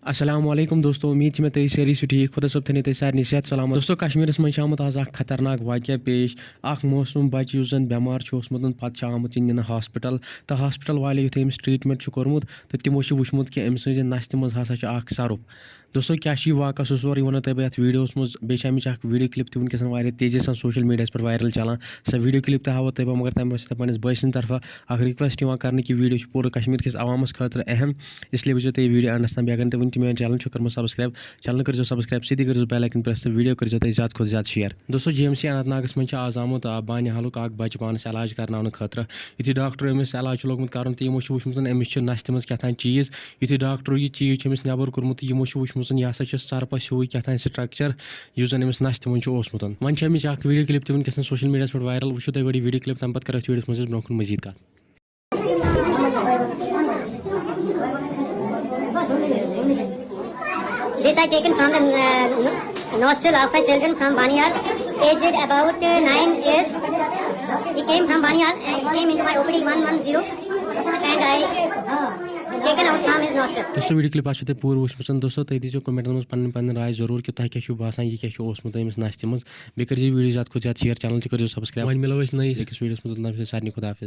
अस्सलामुअलैकुम दोस्तों, उम्मीद मे तुम सारी ठीक खुदा सब थी सारे सेहत सलामत। दोस्तों कश्मीर मज आमुत आज खतरनाक वाक़ पेश। मौसम बच्चे जन बेमार पत् आमुत इन हॉस्पिटल तो हॉस्पिटल वाले युथ अमिस ट्रीटमेंट कोर्मुत तो तिमो वुचमुत कि अम सज नस्ति मज हसा सरुफ। दोस्तों क्या वाक़ सह सोरे वो तुम बह वीडियोस मज बे वीडियो क्लिप तक वनकस तेजी सान सोशल मीडिया पर वायरल चलान। सह वीडियो क्लिप तह हावो तुम मगर तमें पे बॉय सद तरफा रिक्वेस्ट कर वीडियो पूरे कश्मीर किस आवामस खतर अहम, इसलिए वजह तुम वीडियो एंडस तक बेगर तुम वन चैनल कर सब्सक्राइब, चैनल कर सब्सक्राइब सीधी कर बेल आइकन प्रेस, वीडियो कर ज़्यादा खुद ज़्यादा शेयर। दोस्तों GMC अनंतनाग मज आज आमुत बानिहालुक बच्चे पानस इलाज कर खतर। युथि डॉक्टर अमिस इलाज लोगमुत कर तो यमो वुचमुत अमिस नस्ति मज क्या चीज़। युथि डॉक्टर यह चीज़ अमिस नबर कोर्मुत यमो वुचमुत यह हसा सरपस हूँ क्या स्ट्रक्चर यु जन अमिस नस्ति मज ओसमुत। वन अमिस वीडियो क्लिप वनकस सोशल मीडिया पर वायरल। वो तुम गई वीडियो क्लिप तम पे कर वीडियो मज ब्रोह मजीद कत। This I taken from the nostril of a children from Baniyal, aged about 9 years. He came from Baniyal and came into my OPD 110, and I taken out from his nostril. दोस्तों video clip तुम पूरे वुचम। दोस्तों तुम दीजिए comment मज पन राय जरूर कि तुम क्या बसान यह क्या ओसमुत अमिस नस्ति मज। बे कर वीडियो ज़्यादा खुद ज़्यादा शेयर, चैनल कर सब्सक्राइब। वो मिलो नई वीडियो सारे खुदा हाफिज।